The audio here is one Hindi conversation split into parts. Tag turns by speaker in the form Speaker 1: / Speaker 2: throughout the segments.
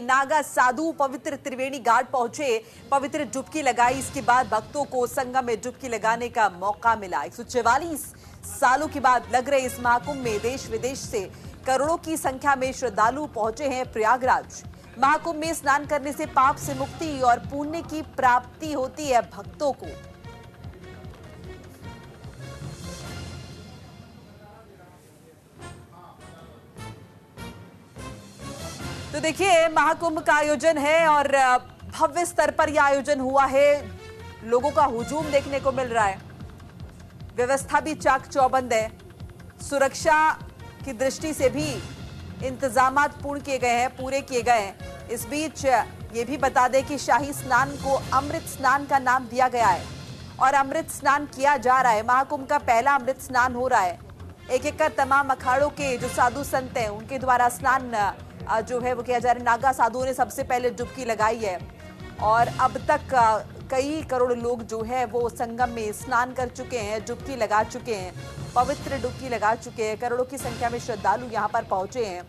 Speaker 1: नागा साधु पवित्र त्रिवेणी घाट पहुंचे, पवित्र डुबकी लगाई। इसके बाद भक्तों को संगम में डुबकी लगाने का मौका मिला। 144 सालों के बाद लग रहे इस महाकुंभ में देश विदेश से करोड़ों की संख्या में श्रद्धालु पहुंचे हैं प्रयागराज। महाकुंभ में स्नान करने से पाप से मुक्ति और पुण्य की प्राप्ति होती है भक्तों को। तो देखिए, महाकुंभ का आयोजन है और भव्य स्तर पर यह आयोजन हुआ है। लोगों का हुजूम देखने को मिल रहा है। व्यवस्था भी चाक चौबंद है। सुरक्षा की दृष्टि से भी इंतजामात पूरे किए गए हैं। इस बीच ये भी बता दें कि शाही स्नान को अमृत स्नान का नाम दिया गया है और अमृत स्नान किया जा रहा है। महाकुंभ का पहला अमृत स्नान हो रहा है। एक एक कर तमाम अखाड़ों के जो साधु संत हैं उनके द्वारा स्नान जो है वो किया जा रहा है। नागा साधुओं ने सबसे पहले डुबकी लगाई है और अब तक कई करोड़ लोग जो है वो संगम में स्नान कर चुके हैं, डुबकी लगा चुके हैं, पवित्र डुबकी लगा चुके हैं। करोड़ों की संख्या में श्रद्धालु यहाँ पर पहुंचे हैं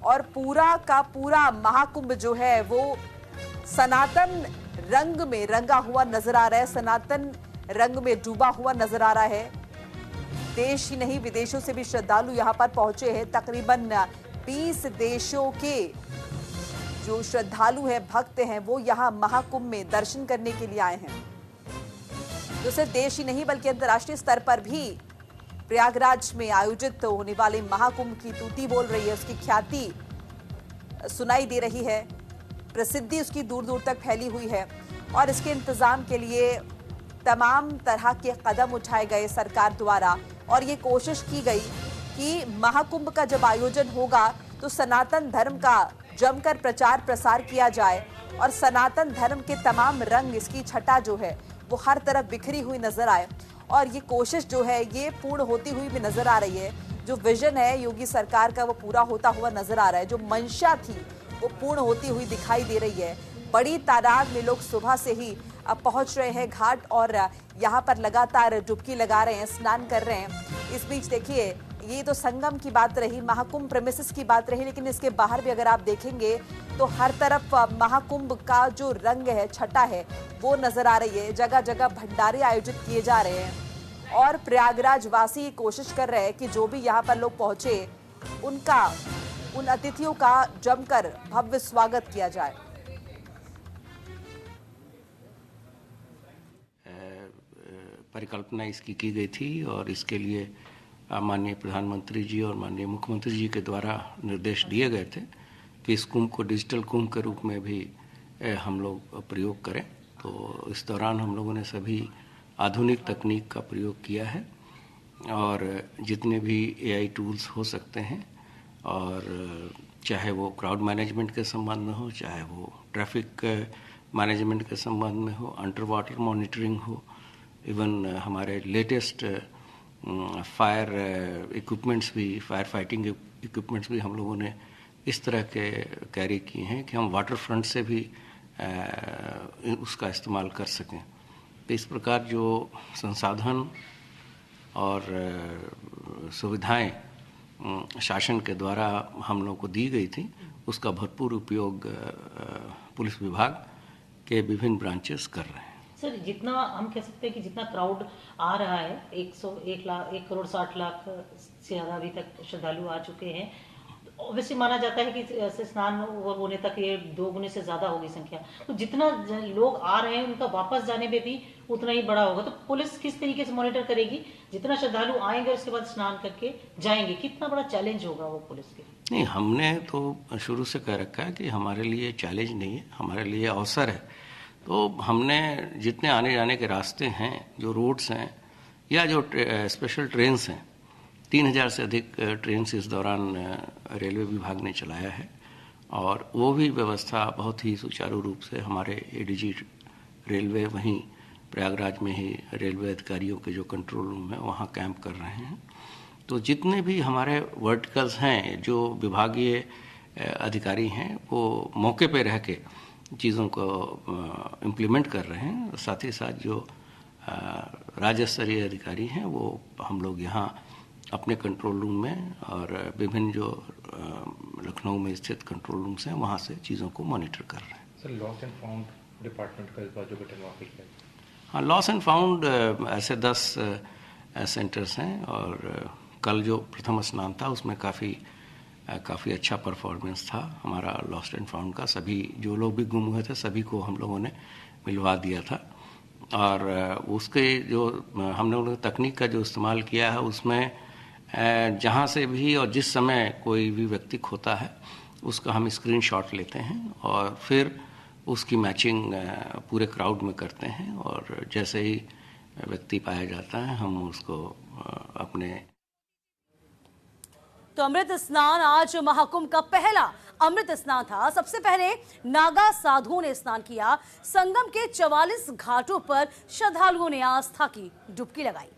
Speaker 1: और पूरा का पूरा महाकुंभ जो है वो सनातन रंग में रंगा हुआ नजर आ रहा है, सनातन रंग में डूबा हुआ नजर आ रहा है। देश ही नहीं विदेशों से भी श्रद्धालु यहाँ पर पहुंचे हैं। तकरीबन 20 देशों के जो श्रद्धालु हैं, भक्त हैं, वो यहाँ महाकुंभ में दर्शन करने के लिए आए हैं। जो सिर्फ देश ही नहीं बल्कि अंतर्राष्ट्रीय स्तर पर भी प्रयागराज में आयोजित होने वाले महाकुंभ की तूती बोल रही है, उसकी ख्याति सुनाई दे रही है, प्रसिद्धि उसकी दूर दूर तक फैली हुई है और इसके इंतजाम के लिए तमाम तरह के कदम उठाए गए सरकार द्वारा और ये कोशिश की गई कि महाकुंभ का जब आयोजन होगा तो सनातन धर्म का जमकर प्रचार प्रसार किया जाए और सनातन धर्म के तमाम रंग, इसकी छटा जो है वो हर तरफ बिखरी हुई नजर आए और ये कोशिश जो है ये पूर्ण होती हुई भी नजर आ रही है। जो विजन है योगी सरकार का वो पूरा होता हुआ नजर आ रहा है। जो मंशा थी वो पूर्ण होती हुई दिखाई दे रही है। बड़ी तादाद में लोग सुबह से ही अब पहुंच रहे हैं घाट और यहाँ पर लगातार डुबकी लगा रहे हैं, स्नान कर रहे हैं। इस बीच देखिए, ये तो संगम की बात रही, महाकुंभ प्रेमिसेस की बात रही, लेकिन इसके बाहर भी अगर आप देखेंगे तो हर तरफ महाकुंभ का जो रंग है, छटा है, वो नजर आ रही है। जगह जगह भंडारे आयोजित किए जा रहे हैं और प्रयागराज वासी कोशिश कर रहे हैं कि जो भी यहाँ पर लोग पहुंचे उन अतिथियों का जमकर भव्य स्वागत किया जाए।
Speaker 2: परिकल्पना इसकी की गई थी और इसके लिए माननीय प्रधानमंत्री जी और माननीय मुख्यमंत्री जी के द्वारा निर्देश दिए गए थे कि इस कुंभ को डिजिटल कुंभ के रूप में भी हम लोग प्रयोग करें। तो इस दौरान हम लोगों ने सभी आधुनिक तकनीक का प्रयोग किया है और जितने भी AI टूल्स हो सकते हैं, और चाहे वो क्राउड मैनेजमेंट के संबंध में हो, चाहे वो ट्रैफिक मैनेजमेंट के संबंध में हो, अंडर वाटर मॉनिटरिंग हो, इवन हमारे लेटेस्ट फायर इक्विपमेंट्स भी, फायर फाइटिंग इक्विपमेंट्स भी हम लोगों ने इस तरह के कैरी किए हैं कि हम वाटर फ्रंट से भी उसका इस्तेमाल कर सकें। तो इस प्रकार जो संसाधन और सुविधाएं शासन के द्वारा हम लोगों को दी गई थी, उसका भरपूर उपयोग पुलिस विभाग के विभिन्न ब्रांचेस कर रहे हैं।
Speaker 3: सर, जितना हम कह सकते हैं कि जितना क्राउड आ रहा है, 1 करोड़ 60 लाख से ज़्यादा अभी तक श्रद्धालु आ चुके हैं, ऑब्वियसली माना जाता है कि स्नान होने तक ये 2 गुने से ज़्यादा होगी संख्या। तो जितना लोग आ रहे हैं उनका वापस जाने में भी उतना ही बड़ा होगा। तो पुलिस किस तरीके से मॉनिटर करेगी? जितना श्रद्धालु आएंगे उसके बाद स्नान करके जाएंगे, कितना बड़ा चैलेंज होगा वो पुलिस के?
Speaker 2: नहीं, हमने तो शुरू से कह रखा है कि हमारे लिए चैलेंज नहीं है, हमारे लिए अवसर है। तो हमने जितने आने जाने के रास्ते हैं, जो रोड्स हैं या जो स्पेशल ट्रेन्स हैं, 3000 से अधिक ट्रेन्स इस दौरान रेलवे विभाग ने चलाया है और वो भी व्यवस्था बहुत ही सुचारू रूप से हमारे ADG रेलवे वहीं प्रयागराज में ही रेलवे अधिकारियों के जो कंट्रोल रूम है वहाँ कैंप कर रहे हैं। तो जितने भी हमारे वर्टिकल्स हैं, जो विभागीय अधिकारी हैं, वो मौके पे रह के चीज़ों को इम्प्लीमेंट कर रहे हैं। साथ ही साथ जो राज्य स्तरीय अधिकारी हैं वो हम लोग यहाँ अपने कंट्रोल रूम में और विभिन्न जो लखनऊ में स्थित कंट्रोल रूम्स हैं, वहाँ से चीज़ों को मॉनिटर कर रहे हैं।
Speaker 4: Sir, lost and found department का इस बार जो गठन हुआ है?
Speaker 2: हाँ, लॉस एंड फाउंड ऐसे 10 सेंटर्स हैं, और कल जो प्रथम स्नान था उसमें काफ़ी अच्छा परफॉर्मेंस था हमारा लॉस्ट एंड फाउंड का। सभी जो लोग भी गुम हुए थे सभी को हम लोगों ने मिलवा दिया था, और उसके जो हमने उन तकनीक का जो इस्तेमाल किया है उसमें जहाँ से भी और जिस समय कोई भी व्यक्ति खोता है उसका हम स्क्रीनशॉट लेते हैं और फिर उसकी मैचिंग पूरे क्राउड में करते हैं, और जैसे ही व्यक्ति पाया जाता है हम उसको अपने।
Speaker 5: तो अमृत स्नान आज महाकुंभ का पहला अमृत स्नान था। सबसे पहले नागा साधुओं ने स्नान किया। संगम के 44 घाटों पर श्रद्धालुओं ने आस्था की डुबकी लगाई।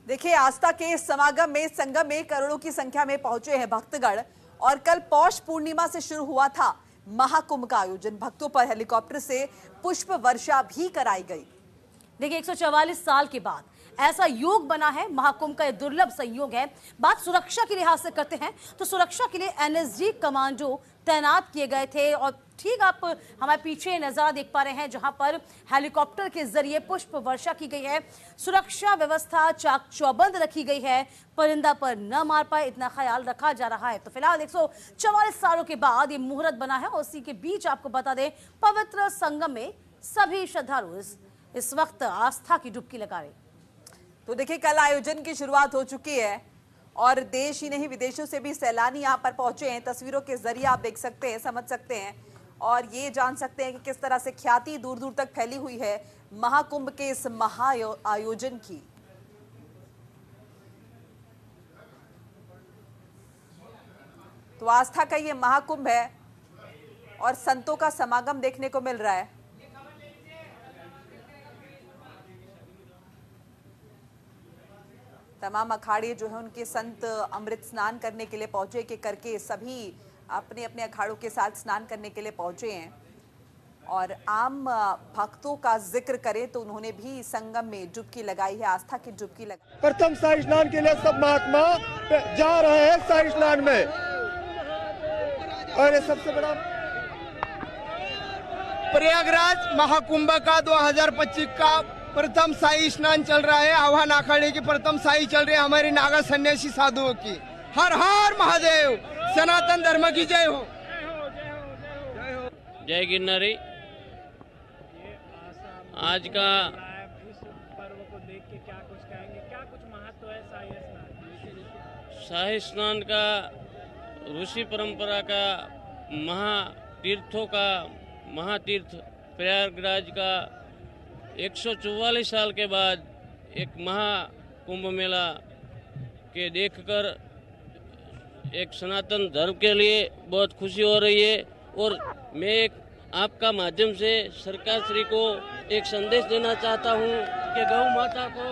Speaker 1: देखिए, आस्था के समागम में संगम में करोड़ों की संख्या में पहुंचे हैं भक्तगण, और कल पौष पूर्णिमा से शुरू हुआ था महाकुंभ का आयोजन। भक्तों पर हेलीकॉप्टर से पुष्प वर्षा भी कराई गई।
Speaker 5: देखिए, 144 साल के बाद ऐसा योग बना है। महाकुंभ का यह दुर्लभ संयोग है। बात सुरक्षा के लिहाज से करते हैं तो सुरक्षा के लिए एनएसजी कमांडो तैनात किए गए थे, और ठीक आप हमारे पीछे नजारा देख पा रहे हैं जहां पर हेलीकॉप्टर के जरिए पुष्प वर्षा की गई है। सुरक्षा व्यवस्था चाक चौबंद रखी गई है, परिंदा पर न मार पाए इतना ख्याल रखा जा रहा है। तो फिलहाल 144 सालों के बाद ये मुहूर्त बना है, और उसी के बीच आपको बता दें पवित्र संगम में सभी श्रद्धालु इस वक्त आस्था की डुबकी लगा रहे।
Speaker 1: तो देखिए, कल आयोजन की शुरुआत हो चुकी है, और देश ही नहीं विदेशों से भी सैलानी यहाँ पर पहुंचे हैं। तस्वीरों के जरिए आप देख सकते हैं, समझ सकते हैं, और ये जान सकते हैं कि किस तरह से ख्याति दूर दूर तक फैली हुई है महाकुंभ के इस आयोजन की। तो आस्था का ये महाकुंभ है और संतों का समागम देखने को मिल रहा है। तमाम अखाड़े जो है उनके संत अमृत स्नान करने के लिए पहुंचे, के करके सभी अपने अपने अखाड़ों के साथ स्नान करने के लिए पहुंचे हैं। और आम भक्तों का जिक्र करें तो उन्होंने भी संगम में डुबकी लगाई है, आस्था की डुबकी लगाई।
Speaker 6: प्रथम शाही स्नान के लिए सब महात्मा जा रहे हैं शाही स्नान में, और ये सबसे बड़ा प्रयागराज महाकुंभ का 2025 का प्रथम शाही स्नान चल रहा है। आह्वान अखाड़े की प्रथम शाही चल रही है हमारे नागा सन्यासी साधुओं की। हर हर महादेव, सनातन धर्म की जय हो।
Speaker 7: जय गिरनारी। आज का
Speaker 8: पर्व को देख के क्या कुछ कहेंगे, क्या कुछ महत्व है शाही स्नान?
Speaker 7: शाही स्नान का ऋषि परंपरा का महातीर्थों का महातीर्थ प्रयागराज का 144 साल के बाद एक महाकुंभ मेला के देखकर एक सनातन धर्म के लिए बहुत खुशी हो रही है। और मैं एक आपका माध्यम से सरकार श्री को एक संदेश देना चाहता हूँ कि गौ माता को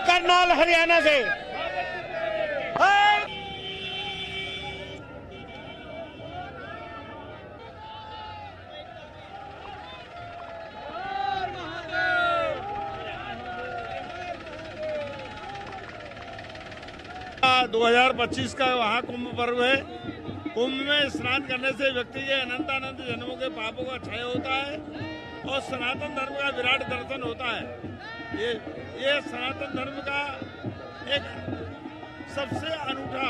Speaker 6: करनाल हरियाणा से
Speaker 9: हाँ, 2025 का महाकुंभ पर्व है। कुंभ में स्नान करने से व्यक्ति के अनंत जन्मों के पापों का क्षय होता है और सनातन धर्म का विराट दर्शन होता है। ये सनातन धर्म का एक सबसे अनूठा